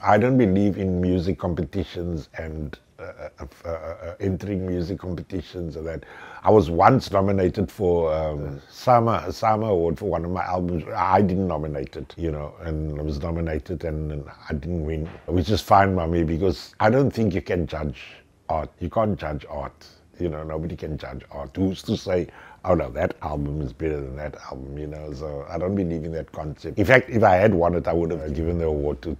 I don't believe in music competitions and entering music competitions and that. I was once nominated for Sama Award for one of my albums. I didn't nominate it, and I was nominated and I didn't win, which is fine by me because I don't think you can judge art. You can't judge art. Nobody can judge art. Who's to say, oh no, that album is better than that album, so I don't believe in that concept. In fact, if I had won it, I would have given the award to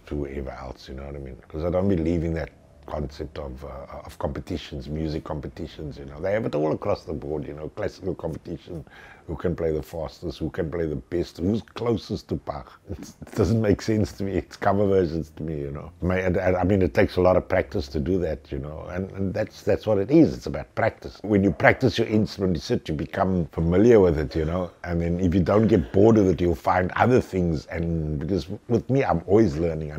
whoever else, you know what I mean? Because I don't believe in that concept of competitions, music competitions, They have it all across the board, classical competition, who can play the fastest, who can play the best, who's closest to Bach. It doesn't make sense to me. It's cover versions to me, I mean, it takes a lot of practice to do that, and that's what it is. It's about practice. When you practice your instrument, you become familiar with it, and then if you don't get bored with it, you'll find other things. And because with me, I'm always learning.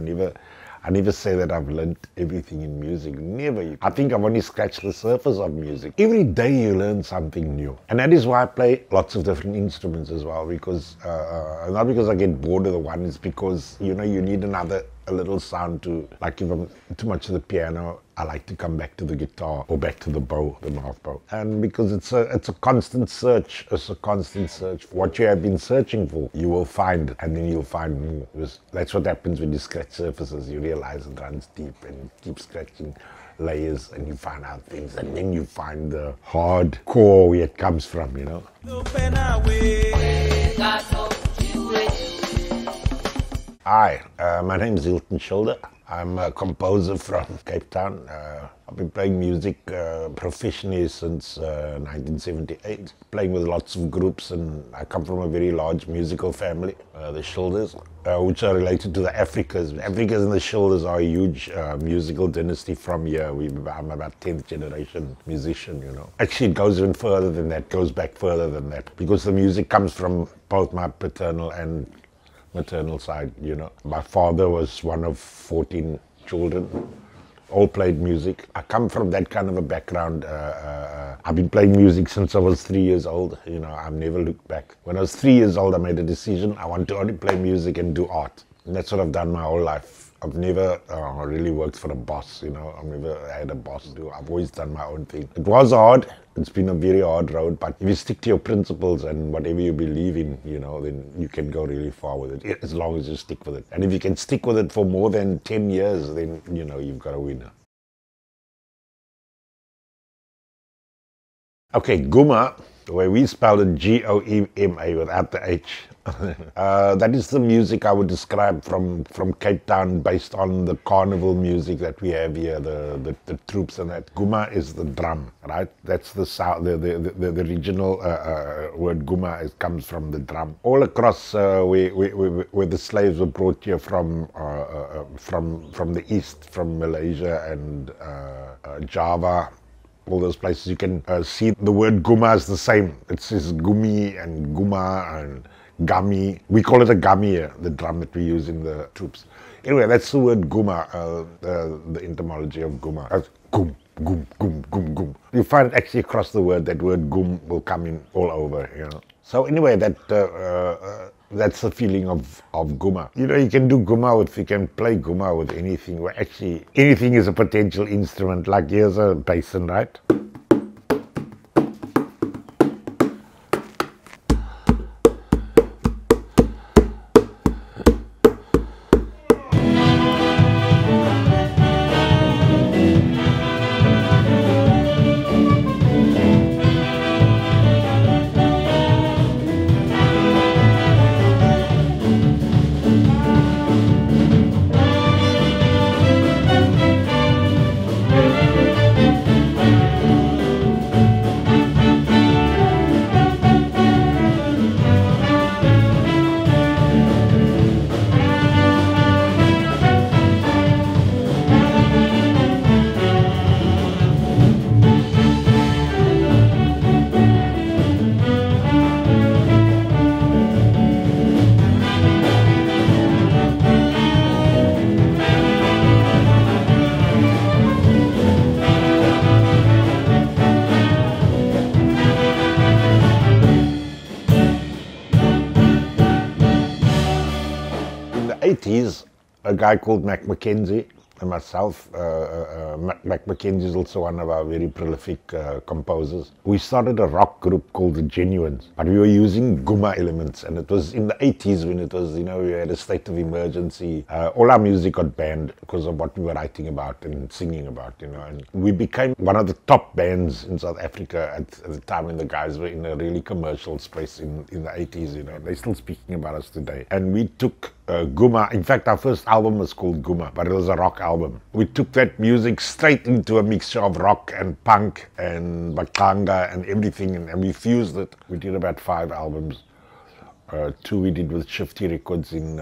I never say that I've learned everything in music. Never. I think I've only scratched the surface of music. Every day you learn something new. And that is why I play lots of different instruments as well, because not because I get bored of the one, it's because, you need a little sound to, like if I'm too much of the piano, I like to come back to the guitar or back to the bow, the mouth bow. And because it's a constant search, for what you have been searching for, you will find, and then you'll find more. Because that's what happens when you scratch surfaces. You realize it runs deep and you keep scratching layers and you find out things, and then you find the hard core where it comes from, Hi, my name is Hilton Schilder. I'm a composer from Cape Town. I've been playing music professionally since 1978, playing with lots of groups, and I come from a very large musical family, the Schilders, which are related to the Africas. Africas and the Schilders are a huge musical dynasty from here. I'm about 10th generation musician, Actually, it goes even further than that, goes back further than that, because the music comes from both my paternal and maternal side, My father was one of 14 children, all played music. I come from that kind of a background. I've been playing music since I was 3 years old, I've never looked back. When I was 3 years old, I made a decision. I want to only play music and do art. And that's what I've done my whole life. I've never really worked for a boss, I've never had a boss do. I've always done my own thing. It was hard. It's been a very hard road, but if you stick to your principles and whatever you believe in, then you can go really far with it, as long as you stick with it. And if you can stick with it for more than 10 years, then, you've got a winner. Okay, Guma, the way we spelled it, G-O-E-M-A without the H. That is the music I would describe from Cape Town, based on the carnival music that we have here, the troops and that. Guma is the drum, right? That's the sound, the regional word Guma comes from the drum. All across where the slaves were brought here from the east, from Malaysia and Java, all those places, you can see the word Guma is the same. It says Gumi and Guma and Gummy. We call it a gummy here, the drum that we use in the troops. Anyway, that's the word Guma, the etymology of Guma. That's gum, gum, gum, gum, gum. You find it actually across the word, that word gum will come in all over, So anyway, that's the feeling of Guma. You can do Guma you can play Guma with anything. Well, actually, anything is a potential instrument. Like here's a basin, right? In the 80s, a guy called Mac McKenzie and myself. Mac McKenzie is also one of our very prolific composers. We started a rock group called the Genuines, but we were using Guma elements, and it was in the 80s when it was, we had a state of emergency. All our music got banned because of what we were writing about and singing about, and we became one of the top bands in South Africa at the time when the guys were in a really commercial space in the 80s, They're still speaking about us today. And we took Guma. In fact, our first album was called Guma, but it was a rock album. We took that music straight into a mixture of rock and punk and bakanga and everything, and we fused it. We did about 5 albums. 2 we did with Shifty Records in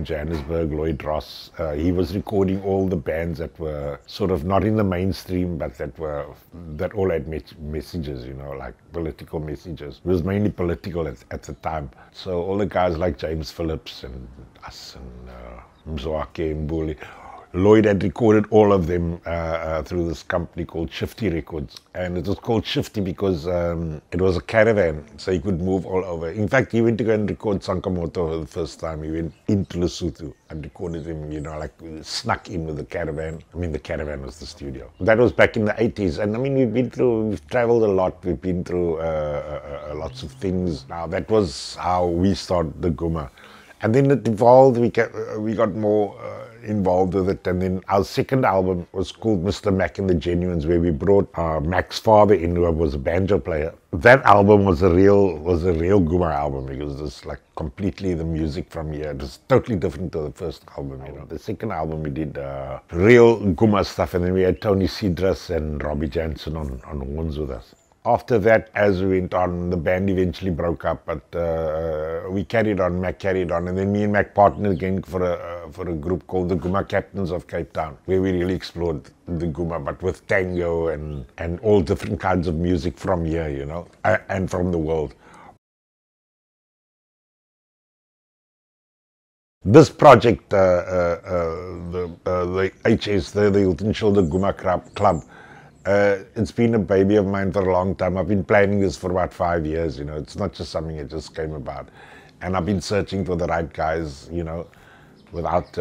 Johannesburg, Lloyd Ross. He was recording all the bands that were sort of not in the mainstream, but that all had messages, like political messages. It was mainly political at the time. So all the guys like James Phillips and us and Mzwake Mbuli, Lloyd had recorded all of them through this company called Shifty Records. And it was called Shifty because it was a caravan, so he could move all over. In fact, he went to go and record Sankamoto for the first time. He went into Lesotho and recorded him, snuck in with the caravan. I mean, the caravan was the studio. That was back in the 80s. And I mean, we've traveled a lot. We've been through lots of things. Now, that was how we started the Guma. And then it evolved. We got more involved with it, and then our second album was called Mr. Mac and the Genuines, where we brought Mac's father in, who was a banjo player. That album was a real Guma album, because it's like completely the music from here. It was totally different to the first album. The second album we did real Guma stuff, and then we had Tony Sidras and Robbie Jansen on horns with us. After that, as we went on, the band eventually broke up, but we carried on, Mac carried on, and then me and Mac partnered again for a group called the Guma Captains of Cape Town, where we really explored the Guma, but with tango and all different kinds of music from here, and from the world. This project, the HS, the Hilton Shoulder Guma Club, it's been a baby of mine for a long time. I've been planning this for about 5 years, It's not just something that just came about. And I've been searching for the right guys, without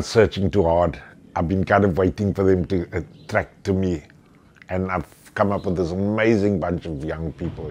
searching too hard. I've been kind of waiting for them to attract to me. And I've come up with this amazing bunch of young people.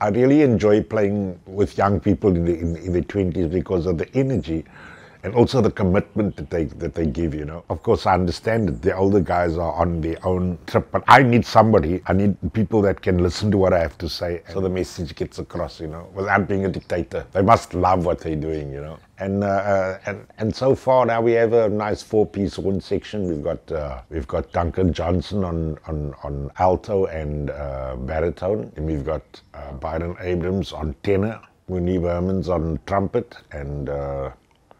I really enjoy playing with young people in the 20s because of the energy and also the commitment that they give, you know. Of course, I understand that the older guys are on their own trip, but I need somebody. I need people that can listen to what I have to say, so the message gets across, you know, without being a dictator. They must love what they're doing, you know. And so far now we have a nice 4-piece horn section. We've got Duncan Johnson on alto and baritone, and we've got Byron Abrams on tenor, Mooney Bermans on trumpet, and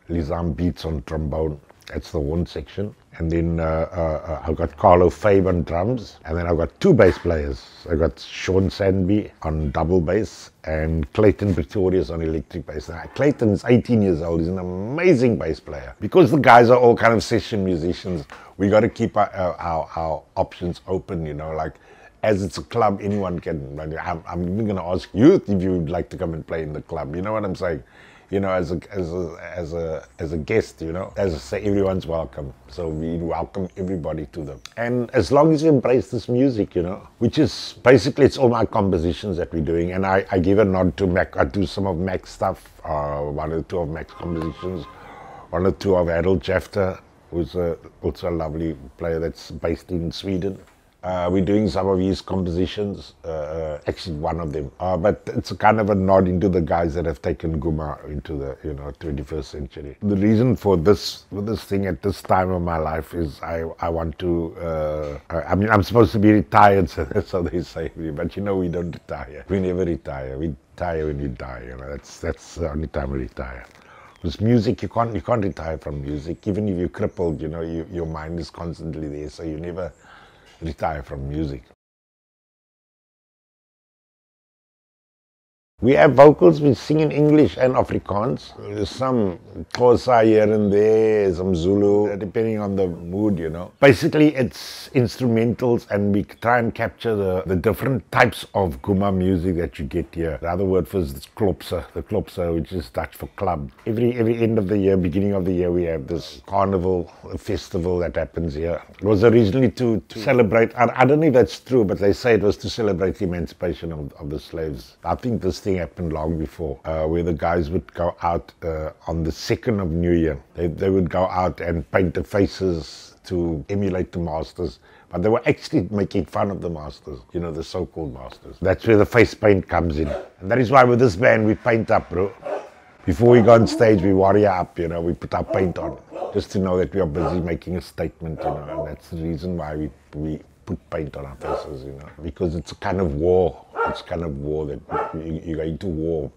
Lizam Beats on trombone. That's the horn section. And then I've got Carlo Fabe on drums. And then I've got 2 bass players. I've got Sean Sandby on double bass and Clayton Pretorius on electric bass. Now, Clayton's 18 years old. He's an amazing bass player. Because the guys are all kind of session musicians, we got to keep our options open, you know, like, as it's a club, anyone can. I'm even going to ask you if you'd like to come and play in the club. You know what I'm saying? You know, as a guest, you know, as I say, everyone's welcome. So we welcome everybody to them. And as long as you embrace this music, you know, which is basically, it's all my compositions that we're doing. And I give a nod to Mac. I do some of Mac's stuff, 1 or 2 of Mac's compositions, 1 or 2 of Adol Jafta, who's also a lovely player that's based in Sweden. We're doing some of his compositions, actually 1 of them. But it's a kind of a nod into the guys that have taken Guma into the 21st century. The reason for this thing at this time of my life is I want to. I mean, I'm supposed to be retired, so they say, but you know, we don't retire. We never retire. We retire when you die. You know, that's the only time we retire. With music, you can't retire from music. Even if you're crippled, you know, your mind is constantly there, so you never retire from music. We have vocals, we sing in English and Afrikaans. There's some Xhosa here and there, some Zulu, depending on the mood, you know. Basically, it's instrumentals, and we try and capture the different types of Guma music that you get here. The other word for it is klopse, the klopse, which is Dutch for club. Every end of the year, beginning of the year, we have this carnival, a festival that happens here. It was originally to celebrate, I don't know if that's true, but they say it was to celebrate the emancipation of the slaves. I think this thing happened long before, where the guys would go out on the 2nd of New Year. They would go out and paint the faces to emulate the masters, but they were actually making fun of the masters, you know, the so-called masters. That's where the face paint comes in. And that is why with this band we paint up, bro. Before we go on stage, we warrior up, you know, we put our paint on, just to know that we are busy making a statement, you know, and that's the reason why we put paint on our faces, you know, because it's a kind of war. It's kind of war that you're going to war,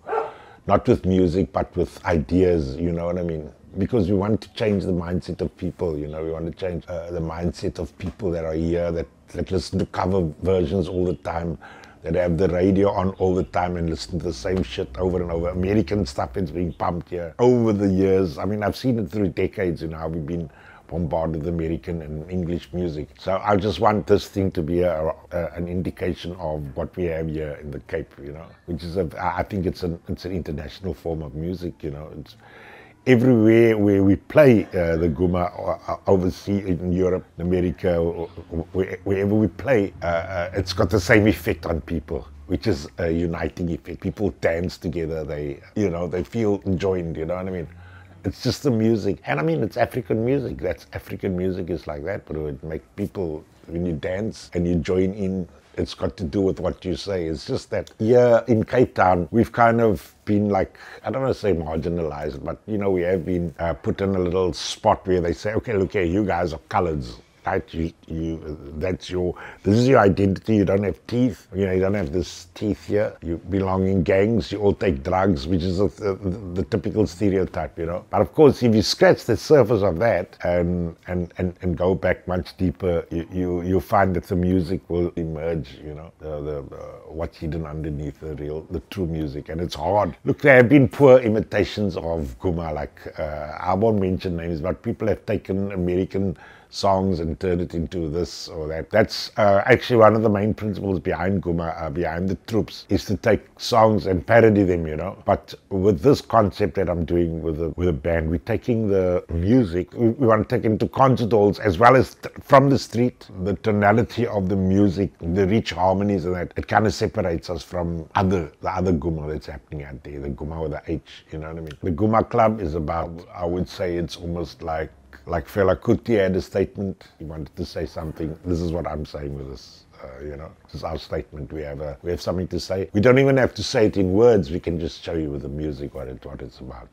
not with music, but with ideas, you know what I mean? Because we want to change the mindset of people, you know, we want to change the mindset of people that are here, that listen to cover versions all the time, that have the radio on all the time and listen to the same shit over and over. American stuff is being pumped here over the years. I mean, I've seen it through decades, you know, how we've been bombarded with American and English music. So I just want this thing to be an indication of what we have here in the Cape, you know, which is, I think it's an international form of music, you know. It's everywhere where we play the Guma, overseas in Europe, America, wherever we play, it's got the same effect on people, which is a uniting effect. People dance together, they feel joined, you know what I mean? It's just the music. And I mean, it's African music. That's African music is like that, but it makes people, when you dance and you join in, it's got to do with what you say. It's just that here in Cape Town, we've kind of been like, I don't want to say marginalized, but you know, we have been put in a little spot where they say, okay, look here, you guys are coloreds. Right, this is your identity. You don't have teeth, you know, you don't have this teeth here. You belong in gangs, you all take drugs, which is the typical stereotype, you know. But of course, if you scratch the surface of that and go back much deeper, you'll find that the music will emerge, you know, what's hidden underneath the true music. And it's hard. Look, there have been poor imitations of Guma, like I won't mention names, but people have taken American songs and turn it into this or that. That's actually one of the main principles behind Guma, behind the troops, is to take songs and parody them, you know. But with this concept that I'm doing with a band, we're taking the music, we want to take it into concert halls as well as from the street. The tonality of the music, the rich harmonies and that, it kind of separates us from the other Guma that's happening out there, the Guma with the H, you know what I mean? The Guma Club is about, I would say it's almost like Fela Kuti had a statement. He wanted to say something. This is what I'm saying with this. You know, this is our statement. We have something to say. We don't even have to say it in words. We can just show you with the music what it's about.